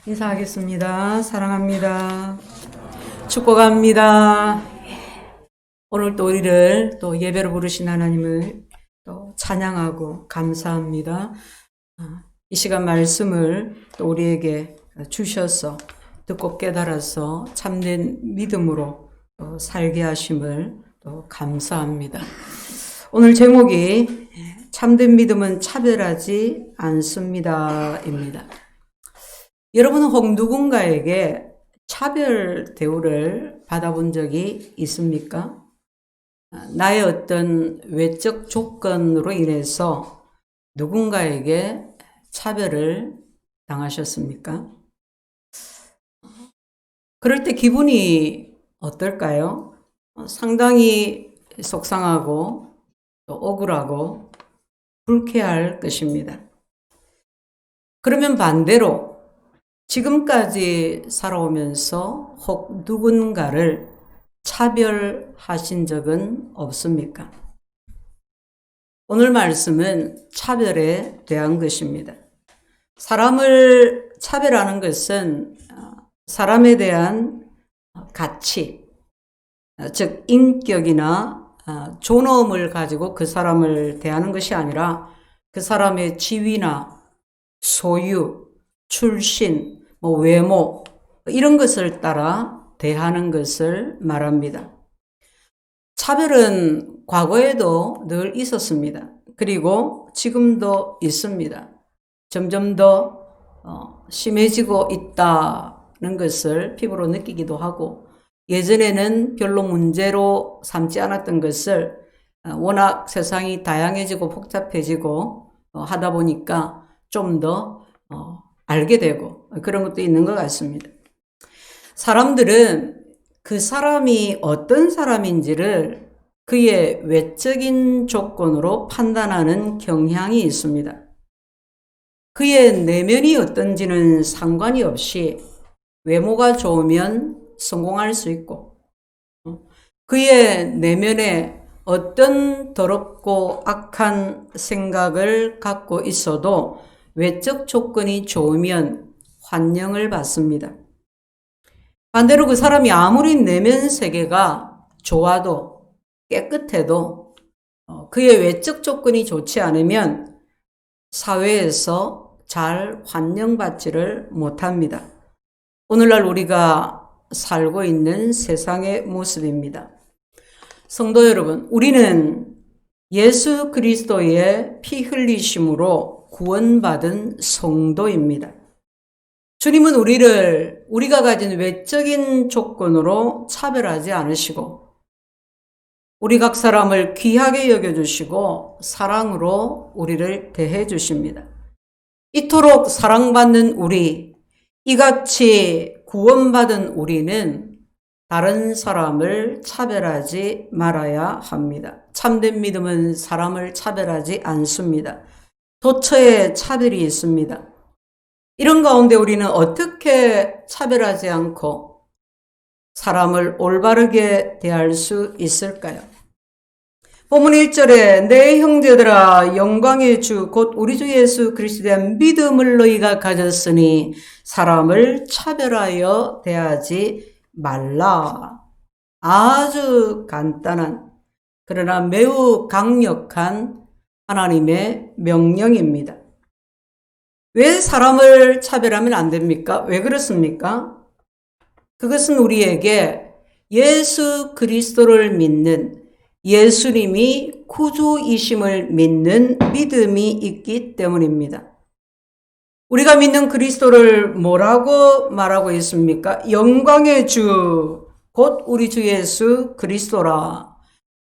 인사하겠습니다. 사랑합니다. 축복합니다. 오늘 또 우리를 또 예배로 부르신 하나님을 또 찬양하고 감사합니다. 이 시간 말씀을 또 우리에게 주셔서 듣고 깨달아서 참된 믿음으로 또 살게 하심을 또 감사합니다. 오늘 제목이 참된 믿음은 차별하지 않습니다입니다. 여러분은 혹 누군가에게 차별 대우를 받아본 적이 있습니까? 나의 어떤 외적 조건으로 인해서 누군가에게 차별을 당하셨습니까? 그럴 때 기분이 어떨까요? 상당히 속상하고 또 억울하고 불쾌할 것입니다. 그러면 반대로 지금까지 살아오면서 혹 누군가를 차별하신 적은 없습니까? 오늘 말씀은 차별에 대한 것입니다. 사람을 차별하는 것은 사람에 대한 가치, 즉 인격이나 존엄을 가지고 그 사람을 대하는 것이 아니라 그 사람의 지위나 소유, 출신, 외모 이런 것을 따라 대하는 것을 말합니다. 차별은 과거에도 늘 있었습니다. 그리고 지금도 있습니다. 점점 더 심해지고 있다는 것을 피부로 느끼기도 하고, 예전에는 별로 문제로 삼지 않았던 것을 워낙 세상이 다양해지고 복잡해지고 하다 보니까 좀 더 알게 되고 그런 것도 있는 것 같습니다. 사람들은 그 사람이 어떤 사람인지를 그의 외적인 조건으로 판단하는 경향이 있습니다. 그의 내면이 어떤지는 상관이 없이 외모가 좋으면 성공할 수 있고, 그의 내면에 어떤 더럽고 악한 생각을 갖고 있어도 외적 조건이 좋으면 환영을 받습니다. 반대로 그 사람이 아무리 내면 세계가 좋아도 깨끗해도 그의 외적 조건이 좋지 않으면 사회에서 잘 환영받지를 못합니다. 오늘날 우리가 살고 있는 세상의 모습입니다. 성도 여러분, 우리는 예수 그리스도의 피 흘리심으로 구원받은 성도입니다. 주님은 우리가 가진 외적인 조건으로 차별하지 않으시고, 우리 각 사람을 귀하게 여겨주시고 사랑으로 우리를 대해 주십니다. 이토록 사랑받는 우리, 이같이 구원받은 우리는 다른 사람을 차별하지 말아야 합니다. 참된 믿음은 사람을 차별하지 않습니다. 도처에 차별이 있습니다. 이런 가운데 우리는 어떻게 차별하지 않고 사람을 올바르게 대할 수 있을까요? 본문 1절에 내 형제들아 영광의 주 곧 우리 주 예수 그리스도에 대한 믿음을 너희가 가졌으니 사람을 차별하여 대하지 말라. 아주 간단한 그러나 매우 강력한 하나님의 명령입니다. 왜 사람을 차별하면 안 됩니까? 왜 그렇습니까? 그것은 우리에게 예수 그리스도를 믿는, 예수님이 구주이심을 믿는 믿음이 있기 때문입니다. 우리가 믿는 그리스도를 뭐라고 말하고 있습니까? 영광의 주, 곧 우리 주 예수 그리스도라.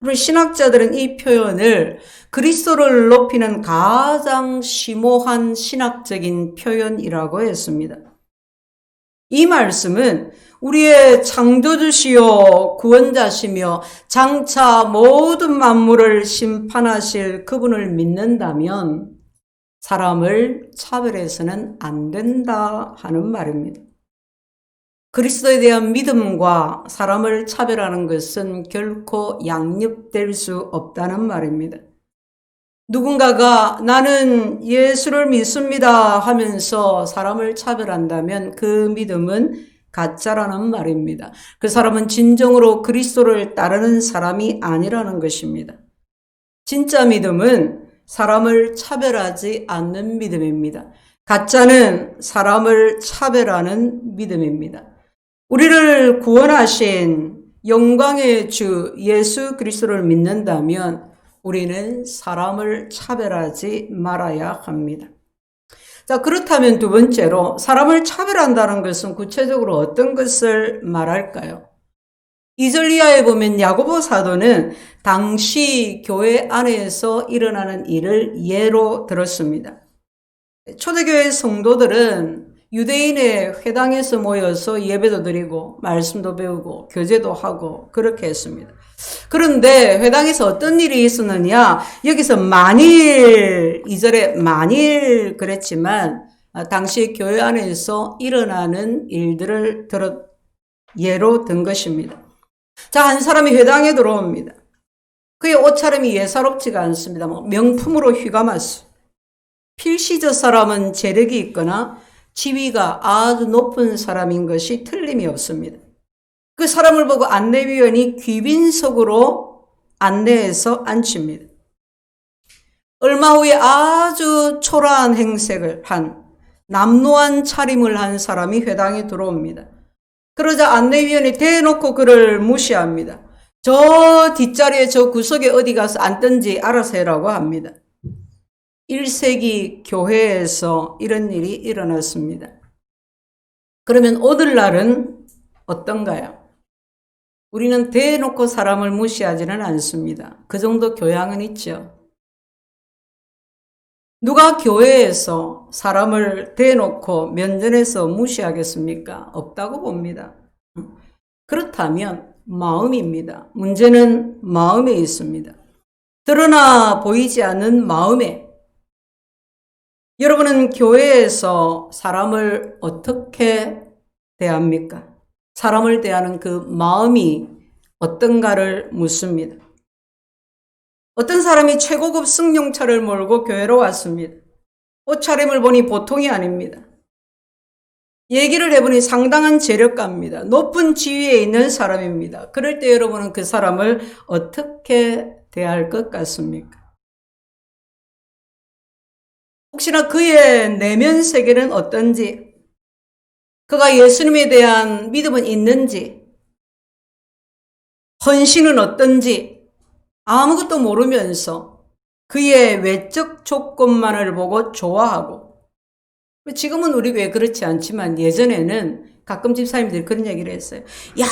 우리 신학자들은 이 표현을 그리스도를 높이는 가장 심오한 신학적인 표현이라고 했습니다. 이 말씀은 우리의 창조주시요 구원자시며 장차 모든 만물을 심판하실 그분을 믿는다면 사람을 차별해서는 안 된다 하는 말입니다. 그리스도에 대한 믿음과 사람을 차별하는 것은 결코 양립될 수 없다는 말입니다. 누군가가 나는 예수를 믿습니다 하면서 사람을 차별한다면 그 믿음은 가짜라는 말입니다. 그 사람은 진정으로 그리스도를 따르는 사람이 아니라는 것입니다. 진짜 믿음은 사람을 차별하지 않는 믿음입니다. 가짜는 사람을 차별하는 믿음입니다. 우리를 구원하신 영광의 주 예수 그리스도를 믿는다면 우리는 사람을 차별하지 말아야 합니다. 자, 그렇다면 두 번째로 사람을 차별한다는 것은 구체적으로 어떤 것을 말할까요? 2절 이하에 보면 야고보 사도는 당시 교회 안에서 일어나는 일을 예로 들었습니다. 초대교회 성도들은 유대인의 회당에서 모여서 예배도 드리고 말씀도 배우고 교제도 하고 그렇게 했습니다. 그런데 회당에서 어떤 일이 있었느냐? 여기서 만일, 2절에 만일 그랬지만 당시 교회 안에서 일어나는 일들을 예로 든 것입니다. 자, 한 사람이 회당에 들어옵니다. 그의 옷차림이 예사롭지가 않습니다. 명품으로 휘감았어요. 필시 저 사람은 재력이 있거나 지위가 아주 높은 사람인 것이 틀림이 없습니다. 그 사람을 보고 안내위원이 귀빈석으로 안내해서 앉힙니다. 얼마 후에 아주 초라한 행색을 한 남루한 차림을 한 사람이 회당에 들어옵니다. 그러자 안내위원이 대놓고 그를 무시합니다. 저 뒷자리에 저 구석에 어디 가서 앉든지 알아서 해라고 합니다. 1세기 교회에서 이런 일이 일어났습니다. 그러면 오늘날은 어떤가요? 우리는 대놓고 사람을 무시하지는 않습니다. 그 정도 교양은 있죠. 누가 교회에서 사람을 대놓고 면전에서 무시하겠습니까? 없다고 봅니다. 그렇다면 마음입니다. 문제는 마음에 있습니다. 드러나 보이지 않는 마음에 여러분은 교회에서 사람을 어떻게 대합니까? 사람을 대하는 그 마음이 어떤가를 묻습니다. 어떤 사람이 최고급 승용차를 몰고 교회로 왔습니다. 옷차림을 보니 보통이 아닙니다. 얘기를 해보니 상당한 재력가입니다. 높은 지위에 있는 사람입니다. 그럴 때 여러분은 그 사람을 어떻게 대할 것 같습니까? 혹시나 그의 내면 세계는 어떤지, 그가 예수님에 대한 믿음은 있는지, 헌신은 어떤지 아무것도 모르면서 그의 외적 조건만을 보고 좋아하고, 지금은 우리 교회 그렇지 않지만 예전에는 가끔 집사님들이 그런 얘기를 했어요. 야,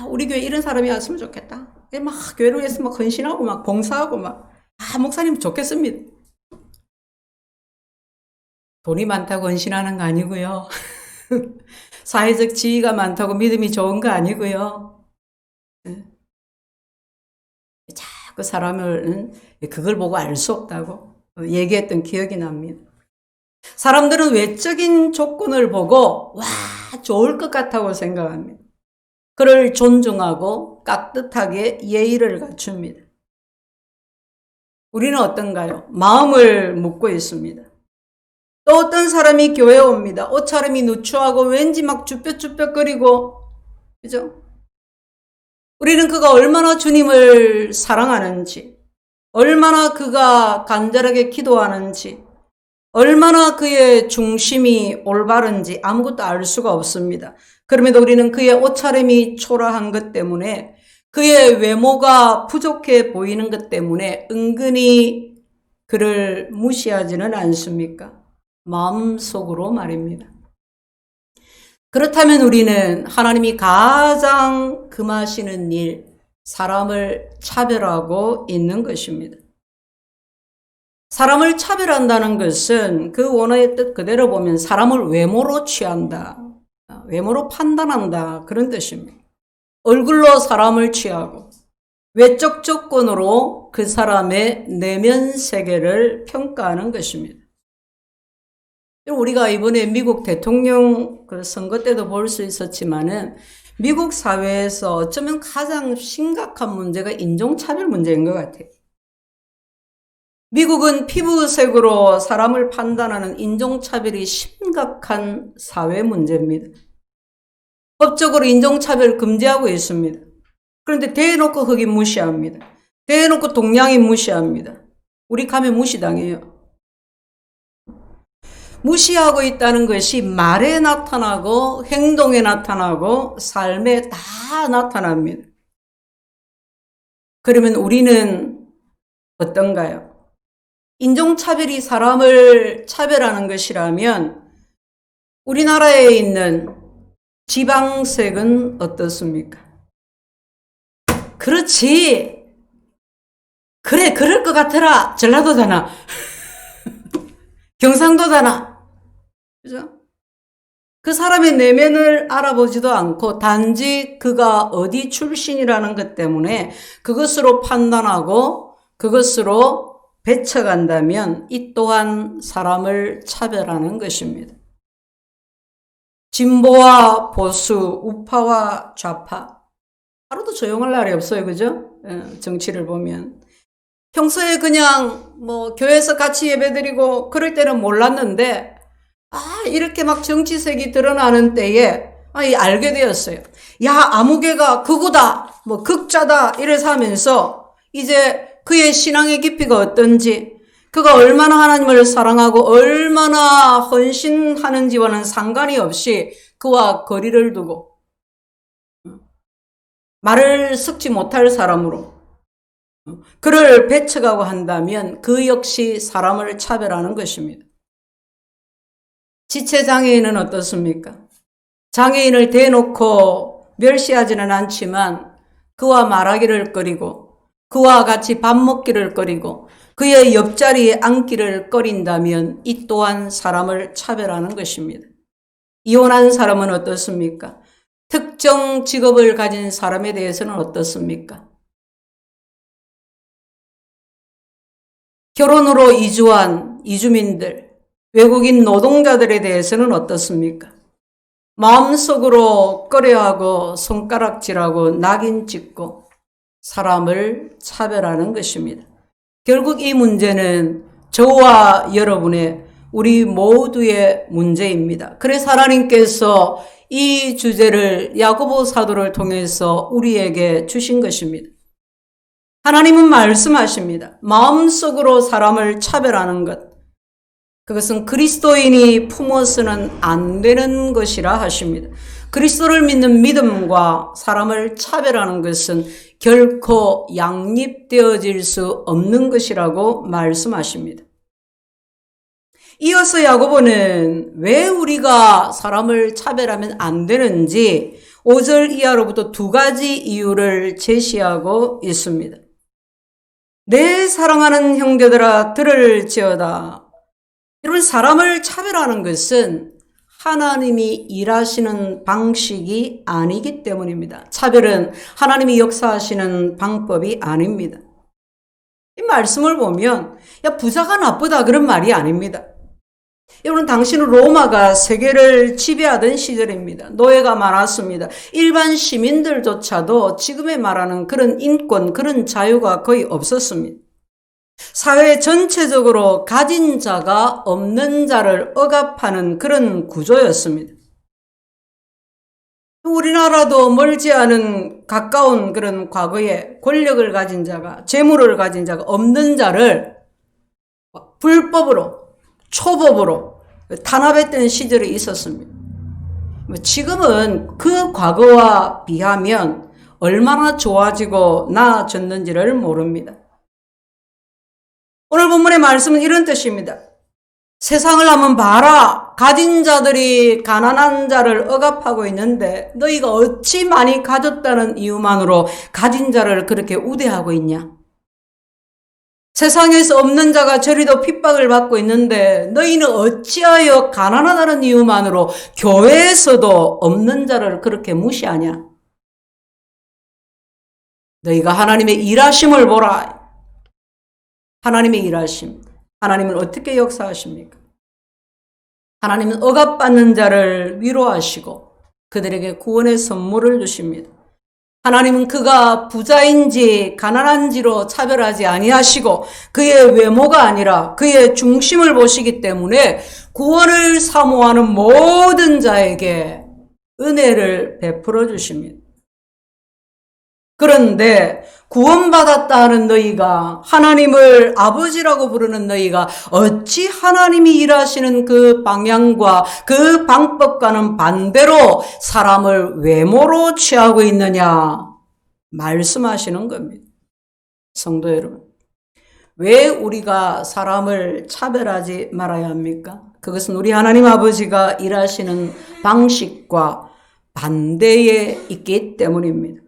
우리 교회 이런 사람이 왔으면 좋겠다. 막 교회로 위해서 막 헌신하고 막 봉사하고 막, 목사님 좋겠습니다. 돈이 많다고 헌신하는 거 아니고요. 사회적 지위가 많다고 믿음이 좋은 거 아니고요. 자꾸 사람을 그걸 보고 알 수 없다고 얘기했던 기억이 납니다. 사람들은 외적인 조건을 보고 와, 좋을 것 같다고 생각합니다. 그를 존중하고 깍듯하게 예의를 갖춥니다. 우리는 어떤가요? 마음을 묻고 있습니다. 또 어떤 사람이 교회에 옵니다. 옷차림이 누추하고 왠지 막 주뼛주뼛거리고, 그죠? 우리는 그가 얼마나 주님을 사랑하는지, 얼마나 그가 간절하게 기도하는지, 얼마나 그의 중심이 올바른지 아무것도 알 수가 없습니다. 그럼에도 우리는 그의 옷차림이 초라한 것 때문에, 그의 외모가 부족해 보이는 것 때문에 은근히 그를 무시하지는 않습니까? 마음속으로 말입니다. 그렇다면 우리는 하나님이 가장 금하시는 일, 사람을 차별하고 있는 것입니다. 사람을 차별한다는 것은 그 원어의 뜻 그대로 보면 사람을 외모로 취한다, 외모로 판단한다, 그런 뜻입니다. 얼굴로 사람을 취하고 외적 조건으로 그 사람의 내면 세계를 평가하는 것입니다. 우리가 이번에 미국 대통령 선거 때도 볼 수 있었지만은 미국 사회에서 어쩌면 가장 심각한 문제가 인종차별 문제인 것 같아요. 미국은 피부색으로 사람을 판단하는 인종차별이 심각한 사회 문제입니다. 법적으로 인종차별 금지하고 있습니다. 그런데 대놓고 흑인 무시합니다. 대놓고 동양인 무시합니다. 우리 가면 무시당해요. 무시하고 있다는 것이 말에 나타나고 행동에 나타나고 삶에 다 나타납니다. 그러면 우리는 어떤가요? 인종차별이 사람을 차별하는 것이라면 우리나라에 있는 지방색은 어떻습니까? 그렇지. 그래, 그럴 것 같더라. 전라도잖아. 경상도잖아. 그죠? 그 사람의 내면을 알아보지도 않고 단지 그가 어디 출신이라는 것 때문에 그것으로 판단하고 그것으로 배쳐간다면 이 또한 사람을 차별하는 것입니다. 진보와 보수, 우파와 좌파. 하루도 조용할 날이 없어요. 그죠? 정치를 보면. 평소에 그냥 교회에서 같이 예배드리고 그럴 때는 몰랐는데 이렇게 막 정치색이 드러나는 때에 알게 되었어요. 야, 아무개가 극우다, 극자다 이래서 하면서 이제 그의 신앙의 깊이가 어떤지, 그가 얼마나 하나님을 사랑하고 얼마나 헌신하는지와는 상관이 없이 그와 거리를 두고 말을 섞지 못할 사람으로 그를 배척하고 한다면 그 역시 사람을 차별하는 것입니다. 지체장애인은 어떻습니까? 장애인을 대놓고 멸시하지는 않지만 그와 말하기를 꺼리고 그와 같이 밥 먹기를 꺼리고 그의 옆자리에 앉기를 꺼린다면 이 또한 사람을 차별하는 것입니다. 이혼한 사람은 어떻습니까? 특정 직업을 가진 사람에 대해서는 어떻습니까? 결혼으로 이주한 이주민들, 외국인 노동자들에 대해서는 어떻습니까? 마음속으로 꺼려하고 손가락질하고 낙인 찍고 사람을 차별하는 것입니다. 결국 이 문제는 저와 여러분의 우리 모두의 문제입니다. 그래서 하나님께서 이 주제를 야고보 사도를 통해서 우리에게 주신 것입니다. 하나님은 말씀하십니다. 마음속으로 사람을 차별하는 것, 그것은 그리스도인이 품어서는 안 되는 것이라 하십니다. 그리스도를 믿는 믿음과 사람을 차별하는 것은 결코 양립되어질 수 없는 것이라고 말씀하십니다. 이어서 야고보는 왜 우리가 사람을 차별하면 안 되는지 5절 이하로부터 두 가지 이유를 제시하고 있습니다. 내 사랑하는 형제들아 들을지어다. 여러분, 사람을 차별하는 것은 하나님이 일하시는 방식이 아니기 때문입니다. 차별은 하나님이 역사하시는 방법이 아닙니다. 이 말씀을 보면 야, 부자가 나쁘다 그런 말이 아닙니다. 여러분, 당신은 로마가 세계를 지배하던 시절입니다. 노예가 많았습니다. 일반 시민들조차도 지금에 말하는 그런 인권, 그런 자유가 거의 없었습니다. 사회 전체적으로 가진 자가 없는 자를 억압하는 그런 구조였습니다. 우리나라도 멀지 않은 가까운 그런 과거에 권력을 가진 자가, 재물을 가진 자가 없는 자를 불법으로, 초법으로 탄압했던 시절이 있었습니다. 지금은 그 과거와 비하면 얼마나 좋아지고 나아졌는지를 모릅니다. 오늘 본문의 말씀은 이런 뜻입니다. 세상을 한번 봐라. 가진 자들이 가난한 자를 억압하고 있는데 너희가 어찌 많이 가졌다는 이유만으로 가진 자를 그렇게 우대하고 있냐? 세상에서 없는 자가 저리도 핍박을 받고 있는데 너희는 어찌하여 가난하다는 이유만으로 교회에서도 없는 자를 그렇게 무시하냐? 너희가 하나님의 일하심을 보라. 하나님의 일하심. 하나님은 어떻게 역사하십니까? 하나님은 억압받는 자를 위로하시고 그들에게 구원의 선물을 주십니다. 하나님은 그가 부자인지 가난한지로 차별하지 아니하시고 그의 외모가 아니라 그의 중심을 보시기 때문에 구원을 사모하는 모든 자에게 은혜를 베풀어 주십니다. 그런데 구원받았다 하는 너희가, 하나님을 아버지라고 부르는 너희가 어찌 하나님이 일하시는 그 방향과 그 방법과는 반대로 사람을 외모로 취하고 있느냐 말씀하시는 겁니다. 성도 여러분, 왜 우리가 사람을 차별하지 말아야 합니까? 그것은 우리 하나님 아버지가 일하시는 방식과 반대에 있기 때문입니다.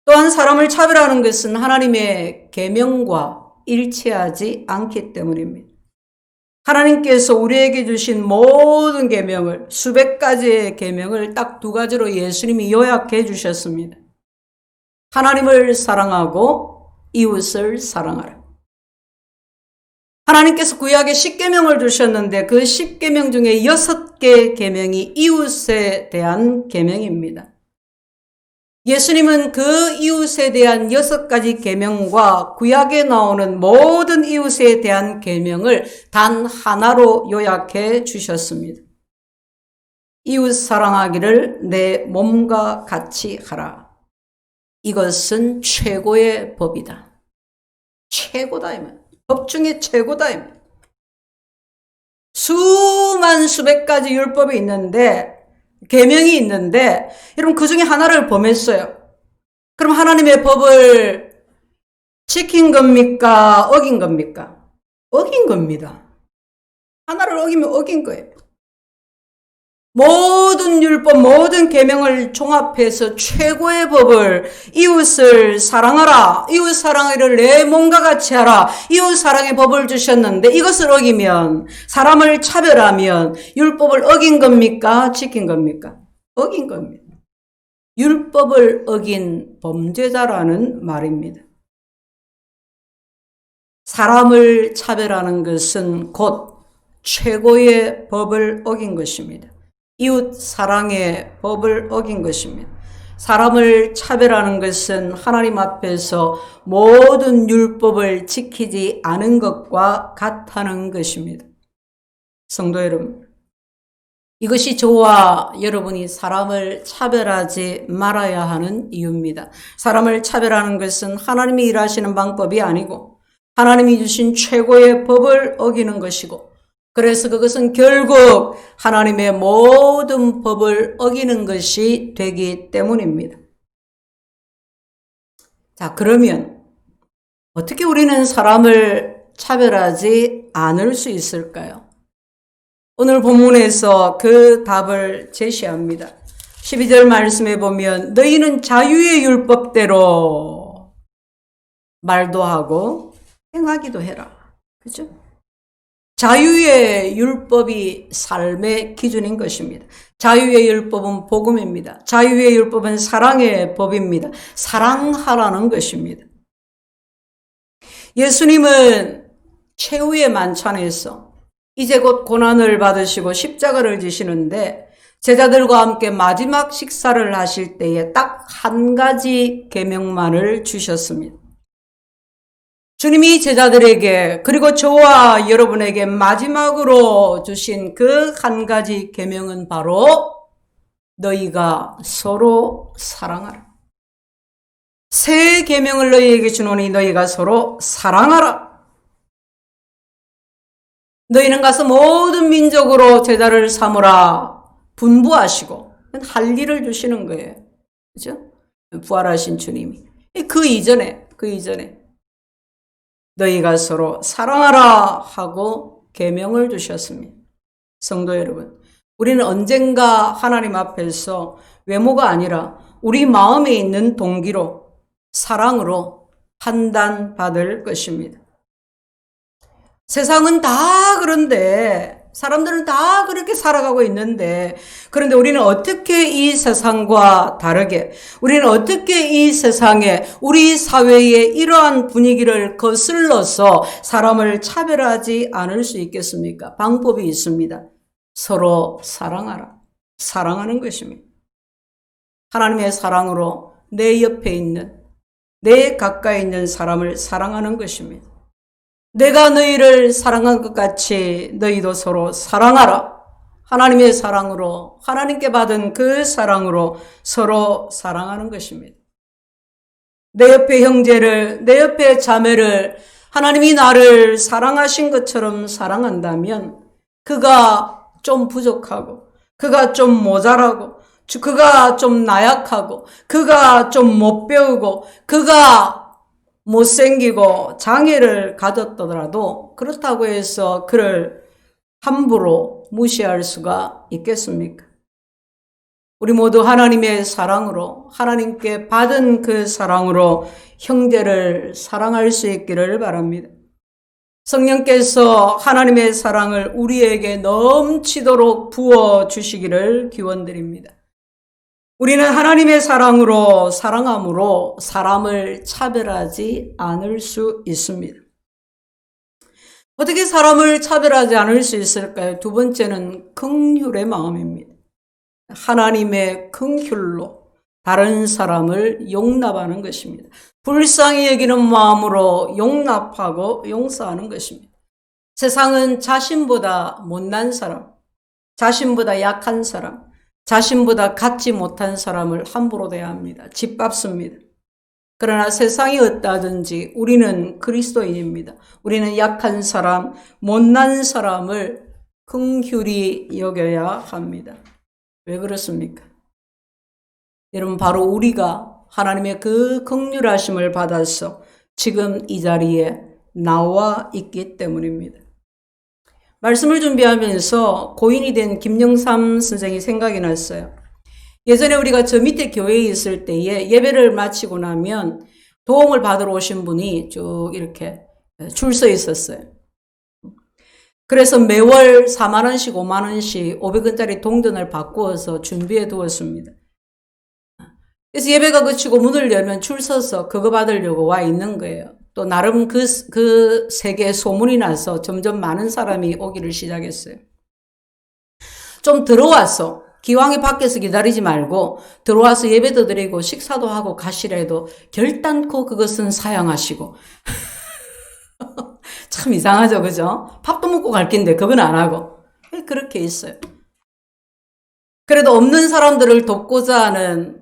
또한 사람을 차별하는 것은 하나님의 계명과 일치하지 않기 때문입니다. 하나님께서 우리에게 주신 모든 계명을, 수백 가지의 계명을 딱 두 가지로 예수님이 요약해 주셨습니다. 하나님을 사랑하고 이웃을 사랑하라. 하나님께서 구약에 10계명을 주셨는데 그 10계명 중에 6개 계명이 이웃에 대한 계명입니다. 예수님은 그 이웃에 대한 6가지 계명과 구약에 나오는 모든 이웃에 대한 계명을 단 하나로 요약해 주셨습니다. 이웃 사랑하기를 내 몸과 같이 하라. 이것은 최고의 법이다. 최고다. 법 중에 최고다. 수백 가지 율법이 있는데, 계명이 있는데, 여러분 그 중에 하나를 범했어요. 그럼 하나님의 법을 지킨 겁니까? 어긴 겁니까? 어긴 겁니다. 하나를 어기면 어긴 거예요. 모든 율법, 모든 계명을 종합해서 최고의 법을, 이웃을 사랑하라, 이웃 사랑하기를 내 몸과 같이 하라, 이웃 사랑의 법을 주셨는데 이것을 어기면, 사람을 차별하면 율법을 어긴 겁니까? 지킨 겁니까? 어긴 겁니다. 율법을 어긴 범죄자라는 말입니다. 사람을 차별하는 것은 곧 최고의 법을 어긴 것입니다. 이웃 사랑의 법을 어긴 것입니다. 사람을 차별하는 것은 하나님 앞에서 모든 율법을 지키지 않은 것과 같다는 것입니다. 성도 여러분, 이것이 저와 여러분이 사람을 차별하지 말아야 하는 이유입니다. 사람을 차별하는 것은 하나님이 일하시는 방법이 아니고 하나님이 주신 최고의 법을 어기는 것이고, 그래서 그것은 결국 하나님의 모든 법을 어기는 것이 되기 때문입니다. 자, 그러면 어떻게 우리는 사람을 차별하지 않을 수 있을까요? 오늘 본문에서 그 답을 제시합니다. 12절 말씀에 보면 너희는 자유의 율법대로 말도 하고 행하기도 해라. 그죠? 자유의 율법이 삶의 기준인 것입니다. 자유의 율법은 복음입니다. 자유의 율법은 사랑의 법입니다. 사랑하라는 것입니다. 예수님은 최후의 만찬에서 이제 곧 고난을 받으시고 십자가를 지시는데 제자들과 함께 마지막 식사를 하실 때에 딱 한 가지 계명만을 주셨습니다. 주님이 제자들에게 그리고 저와 여러분에게 마지막으로 주신 그 한 가지 계명은 바로 너희가 서로 사랑하라. 새 계명을 너희에게 주노니 너희가 서로 사랑하라. 너희는 가서 모든 민족으로 제자를 삼으라 분부하시고 할 일을 주시는 거예요. 그죠? 부활하신 주님이. 그 이전에 너희가 서로 사랑하라 하고 계명을 주셨습니다. 성도 여러분, 우리는 언젠가 하나님 앞에서 외모가 아니라 우리 마음에 있는 동기로, 사랑으로 판단받을 것입니다. 세상은 다 그런데, 사람들은 다 그렇게 살아가고 있는데, 그런데 우리는 어떻게 이 세상과 다르게, 우리는 어떻게 이 세상에, 우리 사회의 이러한 분위기를 거슬러서 사람을 차별하지 않을 수 있겠습니까? 방법이 있습니다. 서로 사랑하라. 사랑하는 것입니다. 하나님의 사랑으로 내 옆에 있는, 내 가까이 있는 사람을 사랑하는 것입니다. 내가 너희를 사랑한 것 같이 너희도 서로 사랑하라. 하나님의 사랑으로, 하나님께 받은 그 사랑으로 서로 사랑하는 것입니다. 내 옆에 형제를, 내 옆에 자매를 하나님이 나를 사랑하신 것처럼 사랑한다면 그가 좀 부족하고, 그가 좀 모자라고, 그가 좀 나약하고, 그가 좀 못 배우고, 그가 못생기고 장애를 가졌더라도 그렇다고 해서 그를 함부로 무시할 수가 있겠습니까? 우리 모두 하나님의 사랑으로, 하나님께 받은 그 사랑으로 형제를 사랑할 수 있기를 바랍니다. 성령께서 하나님의 사랑을 우리에게 넘치도록 부어주시기를 기원드립니다. 우리는 하나님의 사랑으로, 사랑함으로 사람을 차별하지 않을 수 있습니다. 어떻게 사람을 차별하지 않을 수 있을까요? 두 번째는 긍휼의 마음입니다. 하나님의 긍휼로 다른 사람을 용납하는 것입니다. 불쌍히 여기는 마음으로 용납하고 용서하는 것입니다. 세상은 자신보다 못난 사람, 자신보다 약한 사람, 자신보다 갖지 못한 사람을 함부로 대합니다. 짓밟습니다. 그러나 세상이 어떠하든지 우리는 그리스도인입니다. 우리는 약한 사람, 못난 사람을 긍휼히 여겨야 합니다. 왜 그렇습니까? 여러분, 바로 우리가 하나님의 그 긍휼하심을 받아서 지금 이 자리에 나와 있기 때문입니다. 말씀을 준비하면서 고인이 된 김영삼 선생이 생각이 났어요. 예전에 우리가 저 밑에 교회에 있을 때에 예배를 마치고 나면 도움을 받으러 오신 분이 쭉 이렇게 줄 서 있었어요. 그래서 매월 4만 원씩 5만 원씩 500원짜리 동전을 바꾸어서 준비해 두었습니다. 그래서 예배가 그치고 문을 열면 줄 서서 그거 받으려고 와 있는 거예요. 또 나름 그 세계에 소문이 나서 점점 많은 사람이 오기를 시작했어요. 좀 들어와서 기왕에 밖에서 기다리지 말고 들어와서 예배도 드리고 식사도 하고 가시래도 결단코 그것은 사양하시고 참 이상하죠, 그죠? 밥도 먹고 갈 낀데 그건 안 하고 그렇게 있어요. 그래도 없는 사람들을 돕고자 하는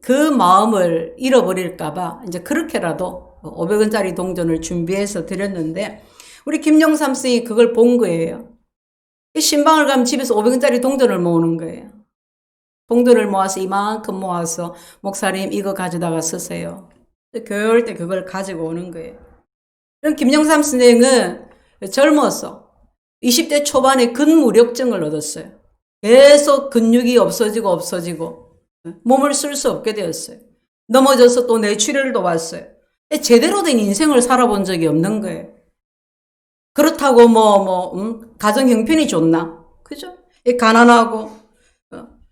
그 마음을 잃어버릴까봐 이제 그렇게라도 500원짜리 동전을 준비해서 드렸는데 우리 김영삼 쌤이 그걸 본 거예요. 신방을 가면 집에서 500원짜리 동전을 모으는 거예요. 동전을 모아서 이만큼 모아서 목사님 이거 가져다가 쓰세요. 교회 올 때 그걸 가지고 오는 거예요. 그럼 김영삼 선생은 젊어서 20대 초반에 근무력증을 얻었어요. 계속 근육이 없어지고 몸을 쓸 수 없게 되었어요. 넘어져서 또 뇌출혈도 왔어요. 제대로 된 인생을 살아본 적이 없는 거예요. 그렇다고 가정 형편이 좋나? 그죠? 가난하고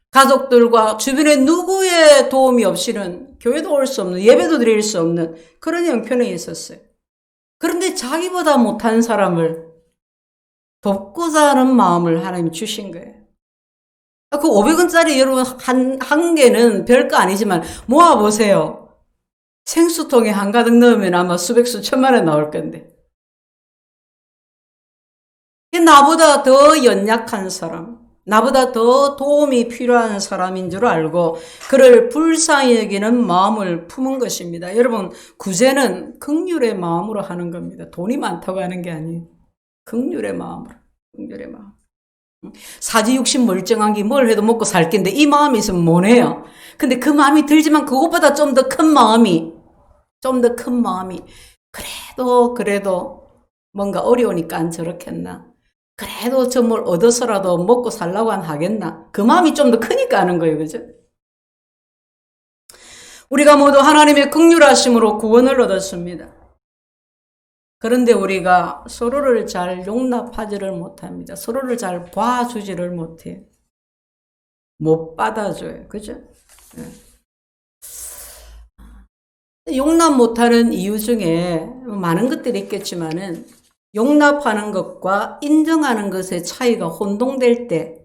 가족들과 주변에 누구의 도움이 없이는 교회도 올 수 없는, 예배도 드릴 수 없는 그런 형편에 있었어요. 그런데 자기보다 못한 사람을 돕고자 하는 마음을 하나님이 주신 거예요. 그 500원짜리 여러분 한 개는 별거 아니지만 모아보세요. 생수통에 한가득 넣으면 아마 수백수 천만 원 나올 건데. 나보다 더 연약한 사람, 나보다 더 도움이 필요한 사람인 줄 알고 그를 불쌍히 여기는 마음을 품은 것입니다. 여러분, 구제는 긍휼의 마음으로 하는 겁니다. 돈이 많다고 하는 게 아니에요. 긍휼의 마음으로. 긍휼의 마음. 사지육신 멀쩡한 게 뭘 해도 먹고 살 낀데 이 마음이 있으면 뭐네요. 근데 그 마음이 들지만 그것보다 좀 더 큰 마음이 그래도 뭔가 어려우니까 저렇게 했나. 그래도 저 뭘 얻어서라도 먹고 살라고 하겠나. 그 마음이 좀 더 크니까 하는 거예요. 그죠? 우리가 모두 하나님의 긍휼하심으로 구원을 얻었습니다. 그런데 우리가 서로를 잘 용납하지를 못합니다. 서로를 잘 봐주지를 못해요. 못 받아줘요. 그죠? 용납 못하는 이유 중에 많은 것들이 있겠지만은 용납하는 것과 인정하는 것의 차이가 혼동될 때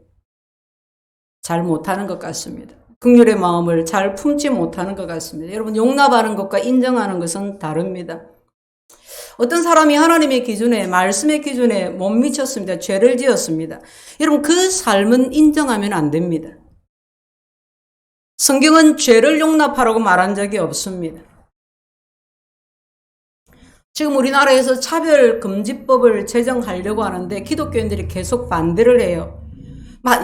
잘 못하는 것 같습니다. 긍휼의 마음을 잘 품지 못하는 것 같습니다. 여러분, 용납하는 것과 인정하는 것은 다릅니다. 어떤 사람이 하나님의 기준에, 말씀의 기준에 못 미쳤습니다. 죄를 지었습니다. 여러분, 그 삶은 인정하면 안 됩니다. 성경은 죄를 용납하라고 말한 적이 없습니다. 지금 우리나라에서 차별금지법을 제정하려고 하는데 기독교인들이 계속 반대를 해요.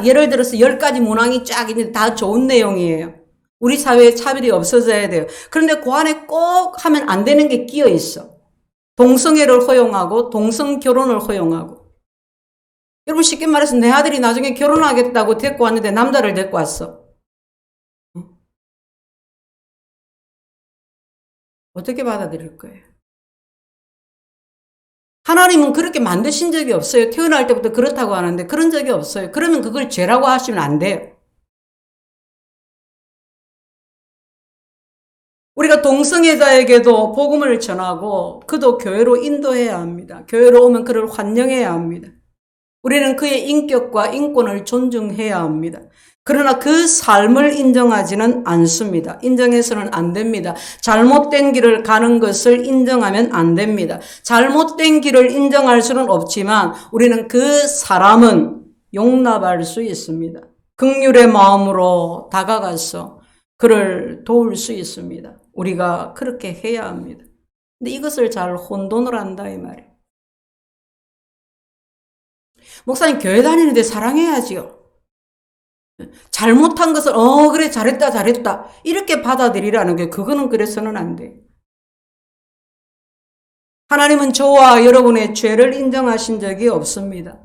예를 들어서 10가지 문항이 쫙 있는데 다 좋은 내용이에요. 우리 사회에 차별이 없어져야 돼요. 그런데 그 안에 꼭 하면 안 되는 게 끼어 있어. 동성애를 허용하고 동성결혼을 허용하고. 여러분, 쉽게 말해서 내 아들이 나중에 결혼하겠다고 데리고 왔는데 남자를 데리고 왔어. 어떻게 받아들일 거예요? 하나님은 그렇게 만드신 적이 없어요. 태어날 때부터 그렇다고 하는데 그런 적이 없어요. 그러면 그걸 죄라고 하시면 안 돼요. 우리가 동성애자에게도 복음을 전하고 그도 교회로 인도해야 합니다. 교회로 오면 그를 환영해야 합니다. 우리는 그의 인격과 인권을 존중해야 합니다. 그러나 그 삶을 인정하지는 않습니다. 인정해서는 안 됩니다. 잘못된 길을 가는 것을 인정하면 안 됩니다. 잘못된 길을 인정할 수는 없지만 우리는 그 사람은 용납할 수 있습니다. 긍휼의 마음으로 다가가서 그를 도울 수 있습니다. 우리가 그렇게 해야 합니다. 근데 이것을 잘 혼돈을 한다 이 말이에요. 목사님, 교회 다니는데 사랑해야지요. 잘못한 것을 그래 잘했다 이렇게 받아들이라는 게 그거는 그래서는 안 돼. 하나님은 저와 여러분의 죄를 인정하신 적이 없습니다.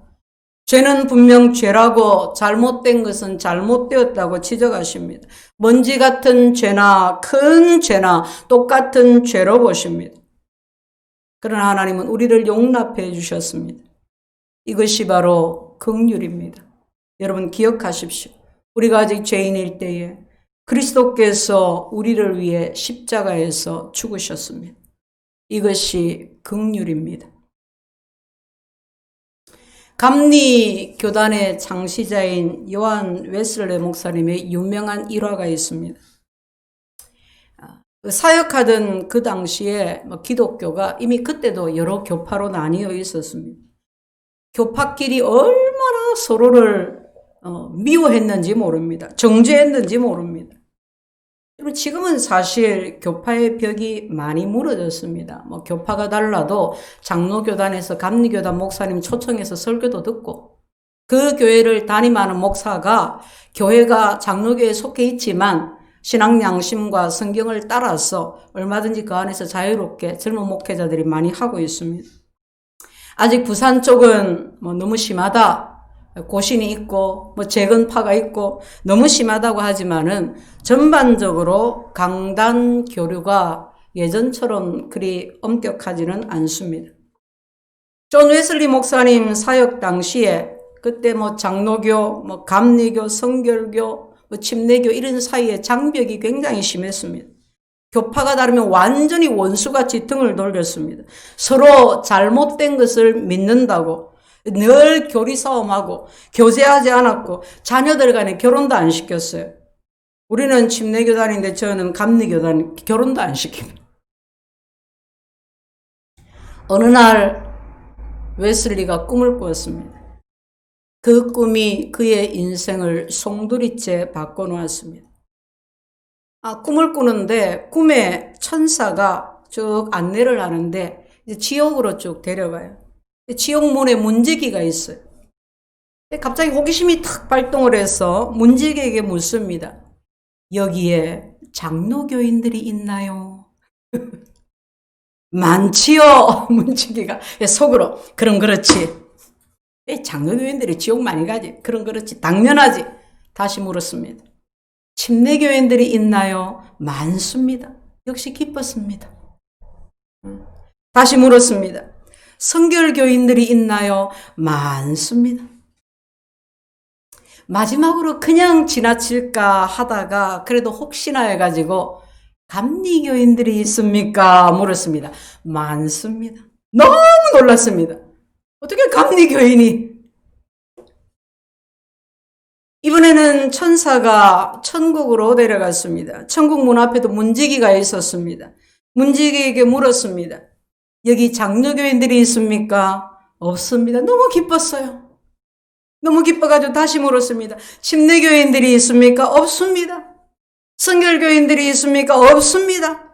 죄는 분명 죄라고 잘못된 것은 잘못되었다고 지적하십니다. 먼지 같은 죄나 큰 죄나 똑같은 죄로 보십니다. 그러나 하나님은 우리를 용납해 주셨습니다. 이것이 바로 긍휼입니다. 여러분 기억하십시오. 우리가 아직 죄인일 때에 그리스도께서 우리를 위해 십자가에서 죽으셨습니다. 이것이 긍휼입니다. 감리 교단의 창시자인 요한 웨슬레 목사님의 유명한 일화가 있습니다. 사역하던 그 당시에 기독교가 이미 그때도 여러 교파로 나뉘어 있었습니다. 교파끼리 얼마나 서로를 미워했는지 모릅니다. 정죄했는지 모릅니다. 지금은 사실 교파의 벽이 많이 무너졌습니다. 교파가 달라도 장로교단에서 감리교단 목사님 초청해서 설교도 듣고 그 교회를 담임하는 목사가 교회가 장로교에 속해 있지만 신앙 양심과 성경을 따라서 얼마든지 그 안에서 자유롭게 젊은 목회자들이 많이 하고 있습니다. 아직 부산 쪽은 너무 심하다. 고신이 있고 재건파가 있고 너무 심하다고 하지만은 전반적으로 강단 교류가 예전처럼 그리 엄격하지는 않습니다. 존 웨슬리 목사님 사역 당시에 그때 장로교, 감리교, 성결교, 침례교 이런 사이에 장벽이 굉장히 심했습니다. 교파가 다르면 완전히 원수같이 등을 돌렸습니다. 서로 잘못된 것을 믿는다고 늘 교리 싸움하고 교제하지 않았고 자녀들 간에 결혼도 안 시켰어요. 우리는 침례교단인데 저는 감리교단 결혼도 안 시킵니다. 어느 날 웨슬리가 꿈을 꾸었습니다. 그 꿈이 그의 인생을 송두리째 바꿔놓았습니다. 꿈을 꾸는데 꿈에 천사가 쭉 안내를 하는데 이제 지옥으로 쭉 데려가요. 지옥문에 문지기가 있어요. 갑자기 호기심이 탁 발동을 해서 문지기에게 묻습니다. 여기에 장로교인들이 있나요? 많지요. 문지기가 속으로 그럼 그렇지. 장로교인들이 지옥 많이 가지. 그럼 그렇지. 당연하지. 다시 물었습니다. 침례교인들이 있나요? 많습니다. 역시 기뻤습니다. 다시 물었습니다. 성결교인들이 있나요? 많습니다. 마지막으로 그냥 지나칠까 하다가 그래도 혹시나 해가지고 감리교인들이 있습니까? 물었습니다. 많습니다. 너무 놀랐습니다. 어떻게 감리교인이 이번에는 천사가 천국으로 데려갔습니다. 천국 문 앞에도 문지기가 있었습니다. 문지기에게 물었습니다. 여기 장로교인들이 있습니까? 없습니다. 너무 기뻤어요. 너무 기뻐가지고 다시 물었습니다. 침례교인들이 있습니까? 없습니다. 성결교인들이 있습니까? 없습니다.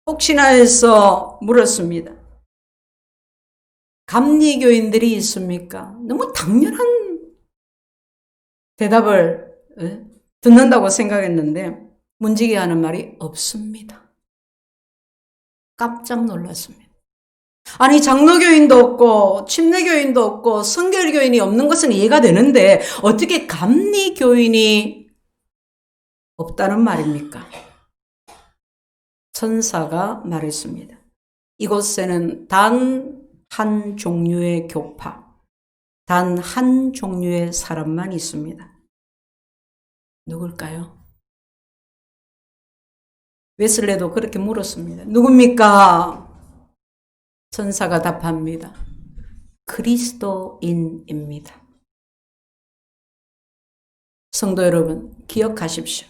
혹시나 해서 물었습니다. 감리교인들이 있습니까? 너무 당연한 대답을 듣는다고 생각했는데 문지기 하는 말이 없습니다. 깜짝 놀랐습니다. 아니 장로교인도 없고 침례교인도 없고 성결교인이 없는 것은 이해가 되는데 어떻게 감리교인이 없다는 말입니까? 천사가 말했습니다. 이곳에는 단 한 종류의 교파, 단 한 종류의 사람만 있습니다. 누굴까요? 웨슬레도 그렇게 물었습니다. 누굽니까? 천사가 답합니다. 그리스도인입니다. 성도 여러분, 기억하십시오.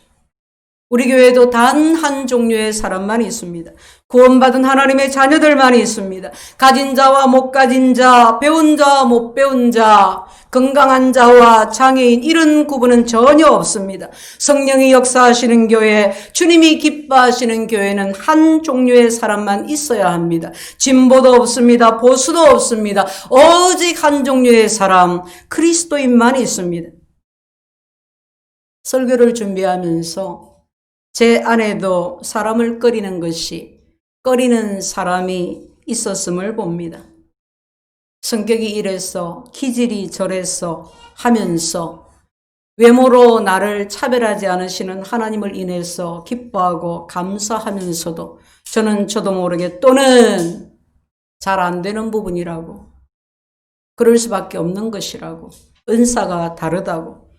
우리 교회도 단 한 종류의 사람만 있습니다. 구원받은 하나님의 자녀들만 있습니다. 가진 자와 못 가진 자, 배운 자와 못 배운 자, 건강한 자와 장애인 이런 구분은 전혀 없습니다. 성령이 역사하시는 교회, 주님이 기뻐하시는 교회는 한 종류의 사람만 있어야 합니다. 진보도 없습니다. 보수도 없습니다. 오직 한 종류의 사람, 그리스도인만 있습니다. 설교를 준비하면서 제 안에도 사람을 꺼리는 사람이 있었음을 봅니다. 성격이 이래서 기질이 저래서 하면서 외모로 나를 차별하지 않으시는 하나님을 인해서 기뻐하고 감사하면서도 저도 모르게 또는 잘 안 되는 부분이라고, 그럴 수밖에 없는 것이라고, 은사가 다르다고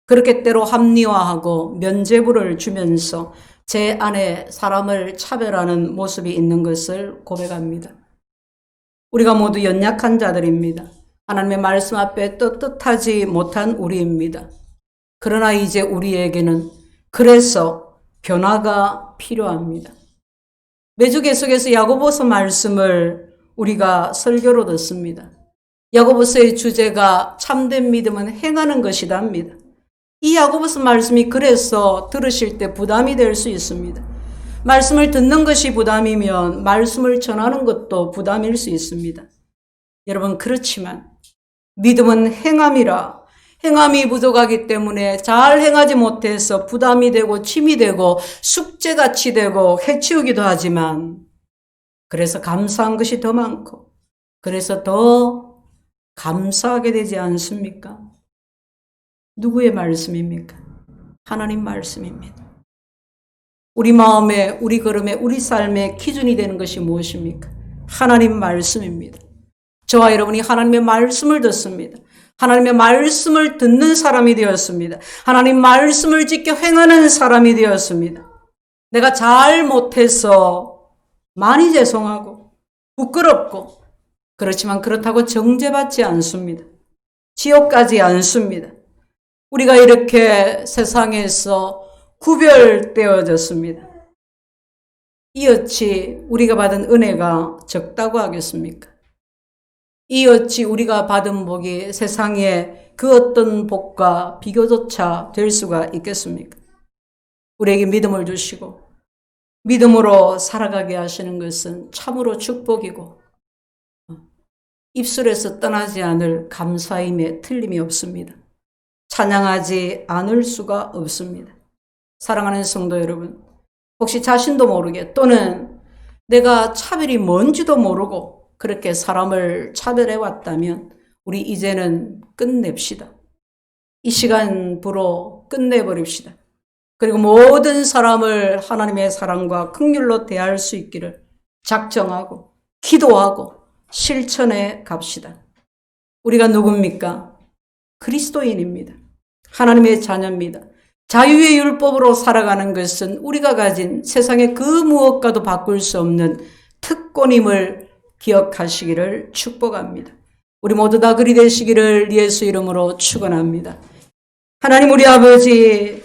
그렇게 때로 합리화하고 면죄부를 주면서 제 안에 사람을 차별하는 모습이 있는 것을 고백합니다. 우리가 모두 연약한 자들입니다. 하나님의 말씀 앞에 떳떳하지 못한 우리입니다. 그러나 이제 우리에게는 그래서 변화가 필요합니다. 매주 계속해서 야고보서 말씀을 우리가 설교로 듣습니다. 야고보서의 주제가 참된 믿음은 행하는 것이답니다. 이 야고보서 말씀이 그래서 들으실 때 부담이 될 수 있습니다. 말씀을 듣는 것이 부담이면 말씀을 전하는 것도 부담일 수 있습니다. 여러분, 그렇지만 믿음은 행함이라, 행함이 부족하기 때문에 잘 행하지 못해서 부담이 되고 짐이 되고 숙제같이 되고 해치우기도 하지만 그래서 감사한 것이 더 많고 그래서 더 감사하게 되지 않습니까? 누구의 말씀입니까? 하나님 말씀입니다. 우리 마음에, 우리 걸음에, 우리 삶의 기준이 되는 것이 무엇입니까? 하나님 말씀입니다. 저와 여러분이 하나님의 말씀을 듣습니다. 하나님의 말씀을 듣는 사람이 되었습니다. 하나님 말씀을 지켜 행하는 사람이 되었습니다. 내가 잘 못해서 많이 죄송하고 부끄럽고 그렇지만 그렇다고 정죄받지 않습니다. 지옥 가지 않습니다. 우리가 이렇게 세상에서 구별되어졌습니다. 이 어찌 우리가 받은 은혜가 적다고 하겠습니까? 이 어찌 우리가 받은 복이 세상에 그 어떤 복과 비교조차 될 수가 있겠습니까? 우리에게 믿음을 주시고 믿음으로 살아가게 하시는 것은 참으로 축복이고 입술에서 떠나지 않을 감사임에 틀림이 없습니다. 찬양하지 않을 수가 없습니다. 사랑하는 성도 여러분, 혹시 자신도 모르게 또는 내가 차별이 뭔지도 모르고 그렇게 사람을 차별해 왔다면 우리 이제는 끝냅시다. 이 시간부로 끝내버립시다. 그리고 모든 사람을 하나님의 사랑과 긍휼로 대할 수 있기를 작정하고 기도하고 실천해 갑시다. 우리가 누굽니까? 그리스도인입니다. 하나님의 자녀입니다. 자유의 율법으로 살아가는 것은 우리가 가진 세상의 그 무엇과도 바꿀 수 없는 특권임을 기억하시기를 축복합니다. 우리 모두 다 그리 되시기를 예수 이름으로 축원합니다. 하나님 우리 아버지